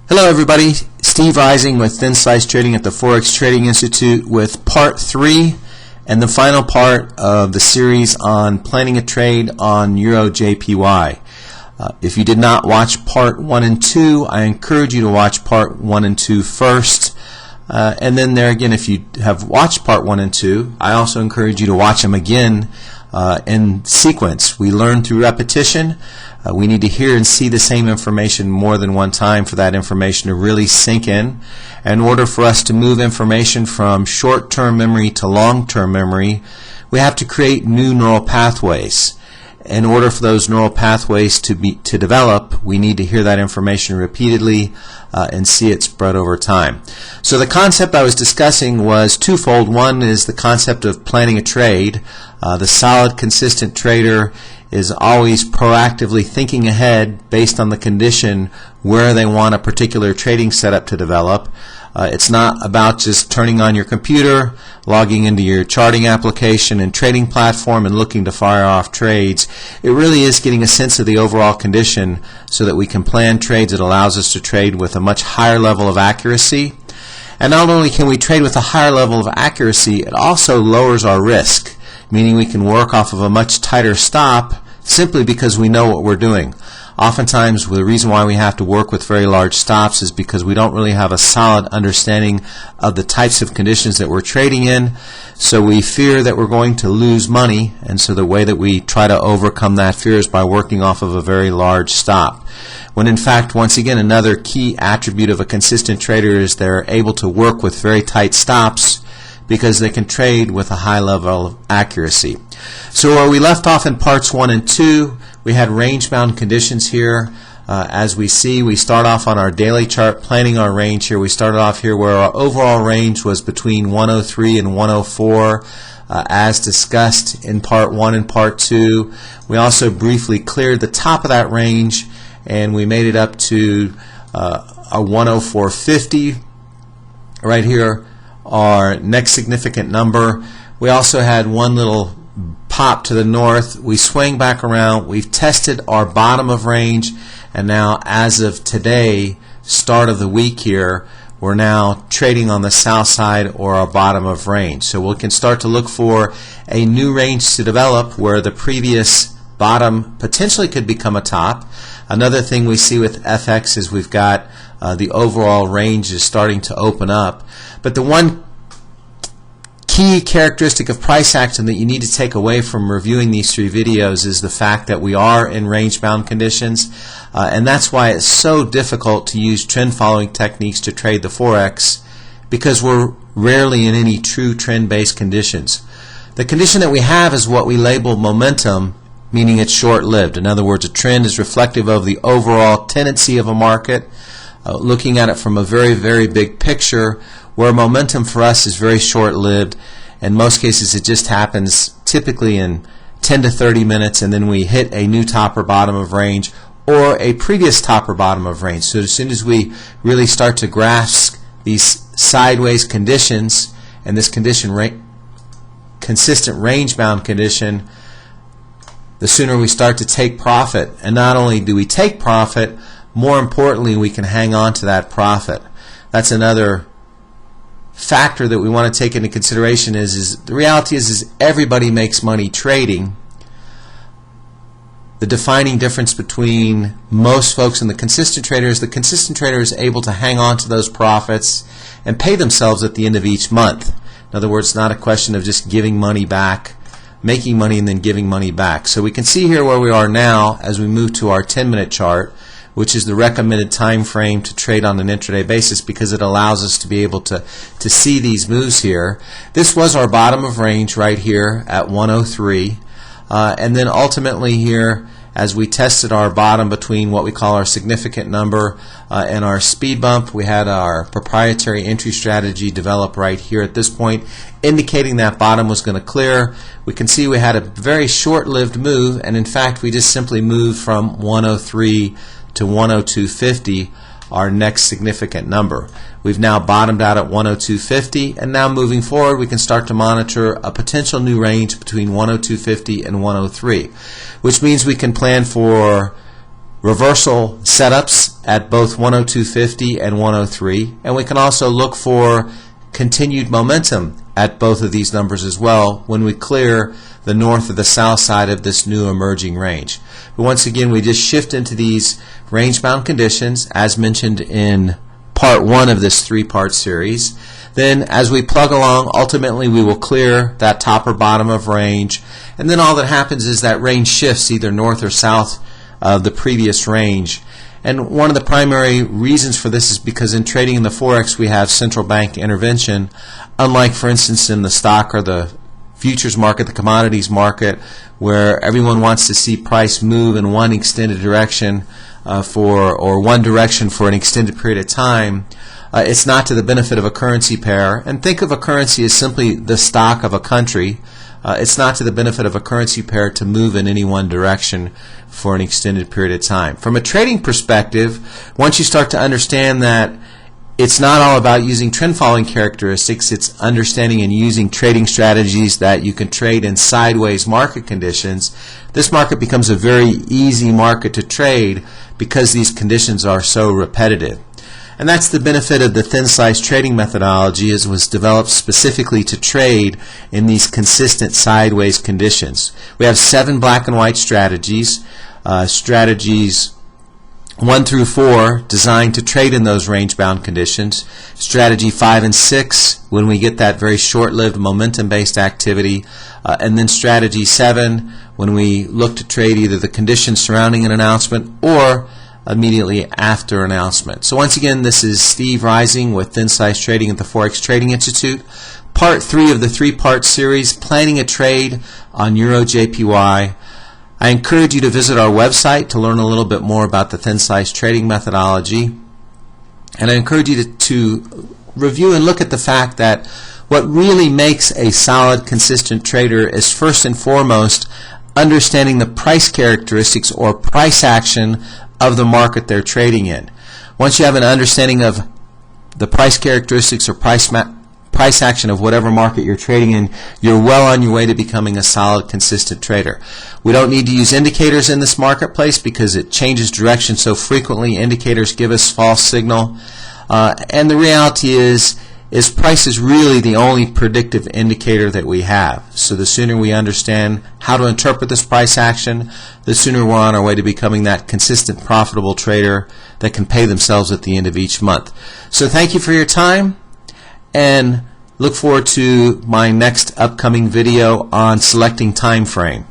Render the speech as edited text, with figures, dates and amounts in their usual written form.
Hello everybody, Steve Rising with Thin Slice Trading at the Forex Trading Institute with part 3 and the final part of the series on planning a trade on EURJPY. If you did not watch part 1 and 2, I encourage you to watch part 1 and 2 first. And then there again, if you have watched part 1 and 2, I also encourage you to watch them again in sequence. We learn through repetition. We need to hear and see the same information more than one time for that information to really sink in. In order for us to move information from short-term memory to long-term memory, we have to create new neural pathways. In order for those neural pathways to develop, we need to hear that information repeatedly and see it spread over time. So the concept I was discussing was twofold. One is the concept of planning a trade. The solid, consistent trader is always proactively thinking ahead based on the condition where they want a particular trading setup to develop. It's not about just turning on your computer, logging into your charting application and trading platform and looking to fire off trades. It really is getting a sense of the overall condition so that we can plan trades that allows us to trade with a much higher level of accuracy. And not only can we trade with a higher level of accuracy, it also lowers our risk, meaning we can work off of a much tighter stop simply because we know what we're doing. Oftentimes, the reason why we have to work with very large stops is because we don't really have a solid understanding of the types of conditions that we're trading in, so we fear that we're going to lose money, and so the way that we try to overcome that fear is by working off of a very large stop. When in fact, once again, another key attribute of a consistent trader is they're able to work with very tight stops because they can trade with a high level of accuracy. So where we left off in parts 1 and 2, we had range-bound conditions here. As we see, we start off on our daily chart planning our range here. We started off here where our overall range was between 103 and 104 as discussed in part 1 and part 2. We also briefly cleared the top of that range and we made it up to a 104.50 right here, our next significant number. We also had one little pop to the north. We swing back around. We've tested our bottom of range, and now as of today, start of the week here, we're now trading on the south side or our bottom of range. So we can start to look for a new range to develop where the previous bottom potentially could become a top. Another thing we see with FX is we've got the overall range is starting to open up. But the one key characteristic of price action that you need to take away from reviewing these 3 videos is the fact that we are in range-bound conditions, and that's why it's so difficult to use trend-following techniques to trade the Forex, because we're rarely in any true trend-based conditions. The condition that we have is what we label momentum, meaning it's short-lived. In other words, a trend is reflective of the overall tendency of a market, looking at it from a very, very big picture, where momentum for us is very short-lived. In most cases, it just happens typically in 10 to 30 minutes, and then we hit a new top or bottom of range or a previous top or bottom of range. So as soon as we really start to grasp these sideways conditions and this consistent range-bound condition, the sooner we start to take profit. And not only do we take profit, more importantly, we can hang on to that profit. That's another factor that we want to take into consideration is the reality is everybody makes money trading. The defining difference between most folks and the consistent trader is able to hang on to those profits and pay themselves at the end of each month. In other words, it's not a question of just giving money back, making money and then giving money back. So we can see here where we are now as we move to our 10-minute chart, which is the recommended time frame to trade on an intraday basis because it allows us to be able to see these moves here. This was our bottom of range right here at 103. And then ultimately here, as we tested our bottom between what we call our significant number and our speed bump, we had our proprietary entry strategy develop right here at this point, indicating that bottom was going to clear. We can see we had a very short-lived move, and in fact we just simply moved from 103 to 102.50, our next significant number. We've now bottomed out at 102.50, and now moving forward we can start to monitor a potential new range between 102.50 and 103, which means we can plan for reversal setups at both 102.50 and 103, and we can also look for continued momentum at both of these numbers as well when we clear the north or the south side of this new emerging range. But once again, we just shift into these range-bound conditions as mentioned in part 1 of this 3-part series. Then as we plug along, ultimately we will clear that top or bottom of range, and then all that happens is that range shifts either north or south of the previous range. And one of the primary reasons for this is because in trading in the Forex we have central bank intervention, unlike for instance in the stock or the futures market, the commodities market, where everyone wants to see price move in one extended direction or one direction for an extended period of time. It's not to the benefit of a currency pair. And think of a currency as simply the stock of a country. It's not to the benefit of a currency pair to move in any one direction for an extended period of time. From a trading perspective, once you start to understand that it's not all about using trend following characteristics, it's understanding and using trading strategies that you can trade in sideways market conditions, this market becomes a very easy market to trade because these conditions are so repetitive. And that's the benefit of the thin slice trading methodology, as it was developed specifically to trade in these consistent sideways conditions. We have 7 black and white strategies, strategies 1 through 4 designed to trade in those range-bound conditions. Strategy 5 and 6 when we get that very short-lived momentum-based activity, and then strategy 7 when we look to trade either the conditions surrounding an announcement or immediately after announcement. So once again, this is Steve Rising with Thin Slice Trading at the Forex Trading Institute. Part 3 of the 3-part series, Planning a Trade on EURJPY. I encourage you to visit our website to learn a little bit more about the thin slice trading methodology. And I encourage you to review and look at the fact that what really makes a solid, consistent trader is first and foremost understanding the price characteristics or price action of the market they're trading in. Once you have an understanding of the price characteristics or price action of whatever market you're trading in, you're well on your way to becoming a solid, consistent trader. We don't need to use indicators in this marketplace because it changes direction so frequently. Indicators give us false signal. And the reality is price is really the only predictive indicator that we have. So the sooner we understand how to interpret this price action, the sooner we're on our way to becoming that consistent, profitable trader that can pay themselves at the end of each month. So thank you for your time, and look forward to my next upcoming video on selecting time frame.